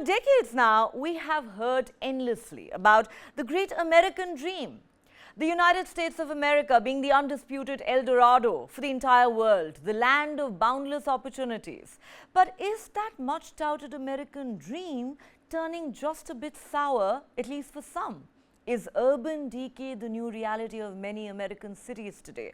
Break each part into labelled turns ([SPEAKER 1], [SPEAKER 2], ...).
[SPEAKER 1] For decades now, we have heard endlessly about the great American dream. The United States of America being the undisputed El Dorado for the entire world, the land of boundless opportunities. But is that much touted American dream turning just a bit sour, at least for some? Is urban decay the new reality of many American cities today?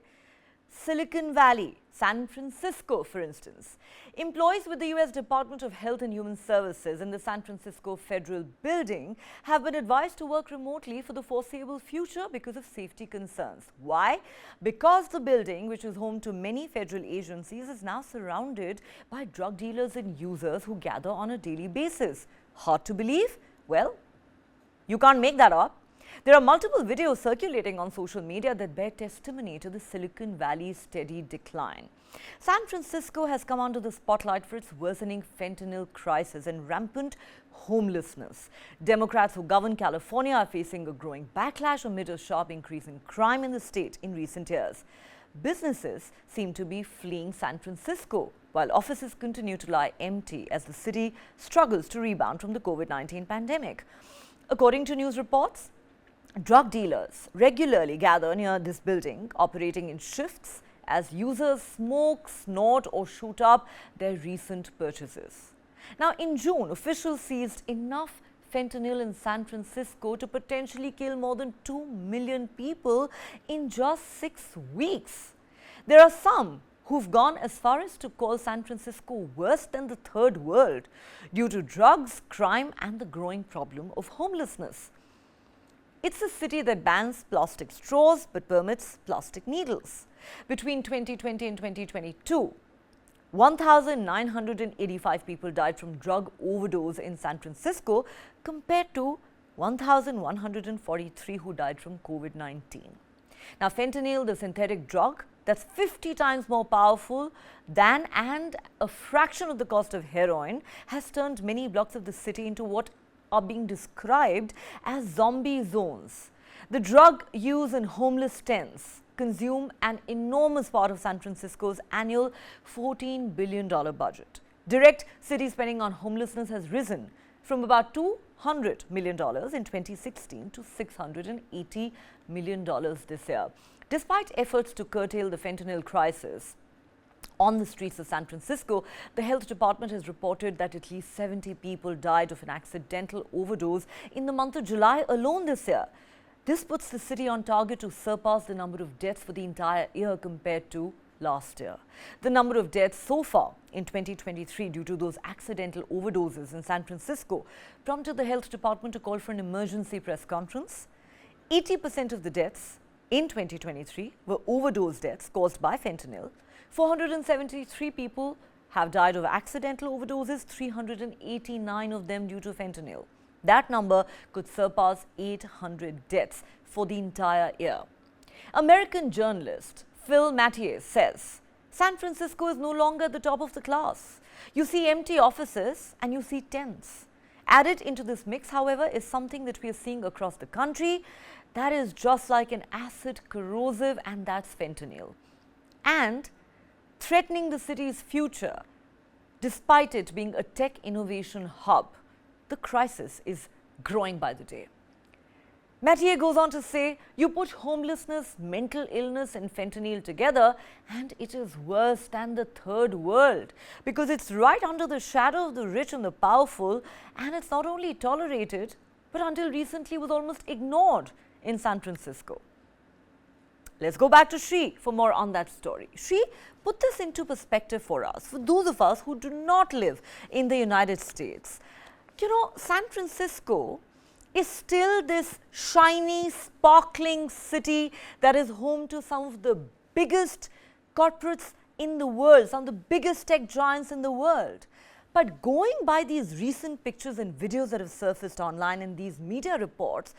[SPEAKER 1] Silicon Valley, San Francisco, for instance. Employees with the US Department of Health and Human Services in the San Francisco Federal Building have been advised to work remotely for the foreseeable future because of safety concerns. Why? Because the building, which is home to many federal agencies, is now surrounded by drug dealers and users who gather on a daily basis. Hard to believe? Well, you can't make that up. There are multiple videos circulating on social media that bear testimony to the Silicon Valley's steady decline. San Francisco has come under the spotlight for its worsening fentanyl crisis and rampant homelessness. Democrats who govern California are facing a growing backlash amid a sharp increase in crime in the state in recent years. Businesses seem to be fleeing San Francisco, while offices continue to lie empty as the city struggles to rebound from the COVID-19 pandemic. According to news reports, drug dealers regularly gather near this building, operating in shifts as users smoke, snort or shoot up their recent purchases. Now, in June, officials seized enough fentanyl in San Francisco to potentially kill more than 2 million people in just 6 weeks. There are some who've gone as far as to call San Francisco worse than the third world due to drugs, crime and the growing problem of homelessness. It's a city that bans plastic straws but permits plastic needles. Between 2020 and 2022, 1,985 people died from drug overdose in San Francisco compared to 1,143 who died from COVID-19. Now, fentanyl, the synthetic drug that's 50 times more powerful than and a fraction of the cost of heroin, has turned many blocks of the city into what are being described as zombie zones. The drug use in homeless tents consume an enormous part of San Francisco's annual $14 billion budget. Direct city spending on homelessness has risen from about $200 million in 2016 to $680 million this year. Despite efforts to curtail the fentanyl crisis on the streets of San Francisco, the health department has reported that at least 70 people died of an accidental overdose in the month of July alone this year. This puts the city on target to surpass the number of deaths for the entire year compared to last year. The number of deaths so far in 2023 due to those accidental overdoses in San Francisco prompted the health department to call for an emergency press conference. 80% of the deaths in 2023 were overdose deaths caused by fentanyl. 473 people have died of accidental overdoses, 389 of them due to fentanyl. That number could surpass 800 deaths for the entire year. American journalist Phil Mathieu says San Francisco is no longer at the top of the class. You see empty offices and you see tents. Added into this mix, however, is something that we are seeing across the country that is just like an acid corrosive, and that's fentanyl. And threatening the city's future, despite it being a tech innovation hub, the crisis is growing by the day. Mathieu goes on to say, you put homelessness, mental illness and fentanyl together and it is worse than the third world because it's right under the shadow of the rich and the powerful, and it's not only tolerated but until recently was almost ignored in San Francisco. Let's go back to Shri for more on that story. Shri, put this into perspective for us, for those of us who do not live in the United States. You know, San Francisco is still this shiny, sparkling city that is home to some of the biggest corporates in the world, some of the biggest tech giants in the world. But going by these recent pictures and videos that have surfaced online and these media reports,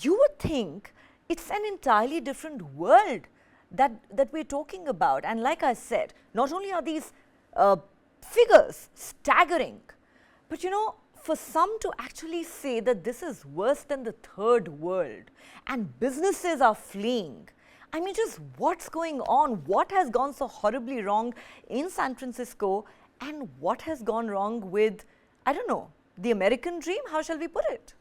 [SPEAKER 1] you would think it's an entirely different world that we're talking about. And like I said, not only are these figures staggering, but you know, for some to actually say that this is worse than the third world and businesses are fleeing, I mean, just what's going on? What has gone so horribly wrong in San Francisco, and what has gone wrong with, I don't know, the American dream? How shall we put it?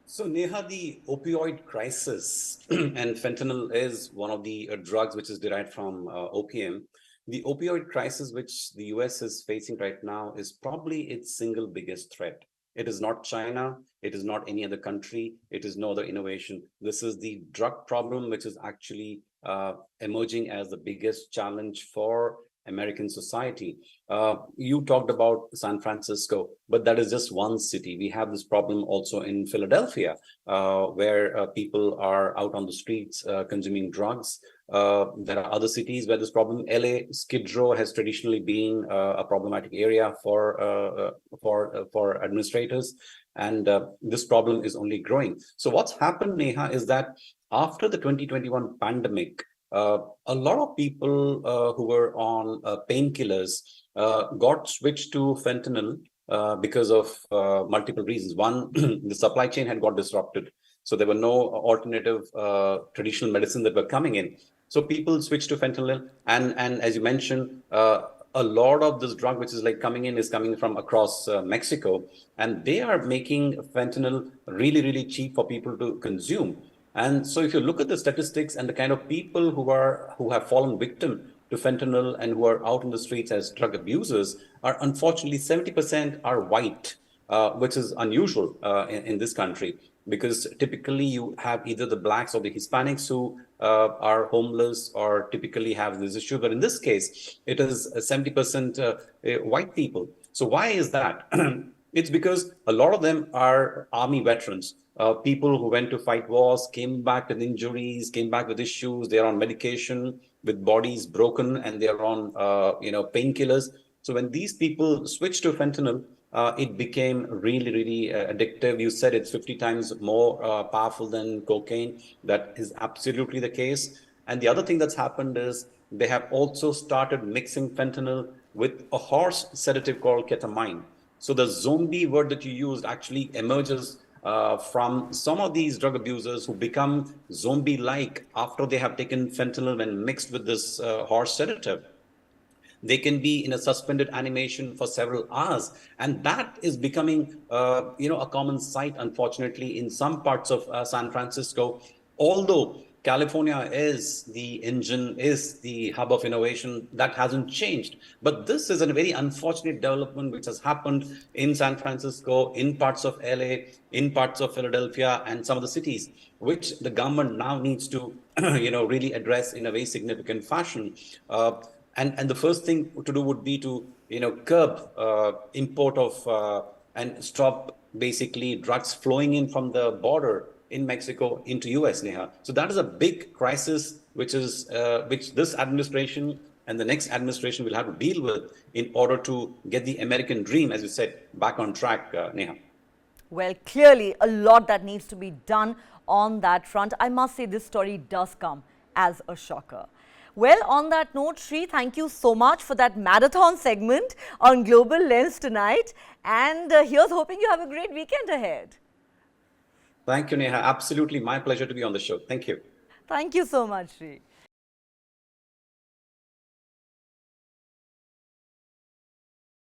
[SPEAKER 2] So, Neha, the opioid crisis, and fentanyl is one of the drugs which is derived from opium. The opioid crisis, which the US is facing right now, is probably its single biggest threat. It is not China, it is not any other country, it is no other innovation. This is the drug problem, which is actually emerging as the biggest challenge for American society. You talked about San Francisco, but that is just one city. We have this problem also in Philadelphia, where people are out on the streets consuming drugs. There are other cities where this problem. LA, Skid Row has traditionally been a problematic area for administrators, and this problem is only growing. So what's happened, Neha, is that after the 2021 pandemic, a lot of people who were on painkillers got switched to fentanyl because of multiple reasons. One, the supply chain had got disrupted. So there were no alternative traditional medicine that were coming in. So people switched to fentanyl. And as you mentioned, a lot of this drug which is like coming in is coming from across Mexico. And they are making fentanyl really, really cheap for people to consume. And so if you look at the statistics and the kind of people who have fallen victim to fentanyl and who are out in the streets as drug abusers are unfortunately 70% are white, which is unusual in this country, because typically you have either the blacks or the Hispanics who are homeless or typically have this issue. But in this case, it is 70% white people. So why is that? It's because a lot of them are army veterans. People who went to fight wars, came back with injuries, came back with issues. They're on medication with bodies broken, and they're on painkillers. So when these people switch to fentanyl, it became really, really addictive. You said it's 50 times more powerful than cocaine. That is absolutely the case. And the other thing that's happened is they have also started mixing fentanyl with a horse sedative called ketamine. So the zombie word that you used actually emerges from some of these drug abusers who become zombie-like after they have taken fentanyl and mixed with this horse sedative. They can be in a suspended animation for several hours, and that is becoming a common sight, unfortunately, in some parts of San Francisco. Although California is the engine, is the hub of innovation, that hasn't changed. But this is a very unfortunate development which has happened in San Francisco, in parts of LA, in parts of Philadelphia, and some of the cities, which the government now needs to really address in a very significant fashion. And the first thing to do would be to curb import of and stop basically drugs flowing in from the border in Mexico into US, Neha. So that is a big crisis which this administration and the next administration will have to deal with in order to get the American dream, as you said, back on track, Neha.
[SPEAKER 1] Well, clearly a lot that needs to be done on that front. I must say this story does come as a shocker. Well, on that note, Sri, thank you so much for that marathon segment on Global Lens tonight. And here's hoping you have a great weekend ahead.
[SPEAKER 2] Thank you, Neha. Absolutely my pleasure to be on the show. Thank you.
[SPEAKER 1] Thank you so much, Sri.